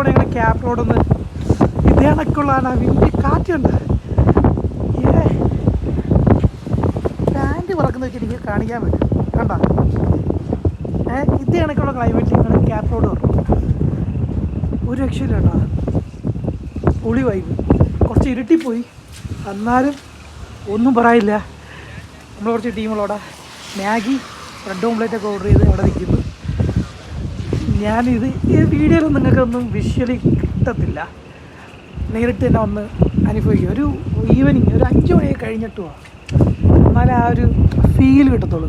ഇത്തവണ ഞങ്ങൾ ക്യാപ് റോഡൊന്ന് ഇതേ കണക്കുള്ളതാണ്. വലിയ കാറ്റുണ്ട്. പാൻറ്റ് പറക്കുന്ന വെച്ചിട്ട് എനിക്ക് കാണിക്കാൻ പറ്റും. കണ്ട ഇതേ കണക്കുള്ള ക്ലൈമറ്റിൽ ഞങ്ങൾ ക്യാപ് റോഡ് പറഞ്ഞു. ഒരു രക്ഷയില്ല കേട്ടോ. പൊളി വൈബ്. കുറച്ച് ഇരുട്ടിപ്പോയി, എന്നാലും ഒന്നും പറയില്ല. നമ്മൾ കുറച്ച് ടീമുകളോടെ മാഗി ബ്രെഡ് ഓംപ്ലേറ്റൊക്കെ ഓർഡർ ചെയ്ത് അവിടെ നിൽക്കുന്നു. ഞാനിത് ഈ വീഡിയോയിൽ നിങ്ങൾക്കൊന്നും വിഷ്വലി കിട്ടത്തില്ല, നേരിട്ട് തന്നെ ഒന്ന് അനുഭവിക്കുക. ഒരു ഈവനിങ് ഒരു 5 മണിയൊക്കെ കഴിഞ്ഞിട്ട് പോവാം, എന്നാലേ ആ ഒരു ഫീൽ കിട്ടത്തുള്ളൂ.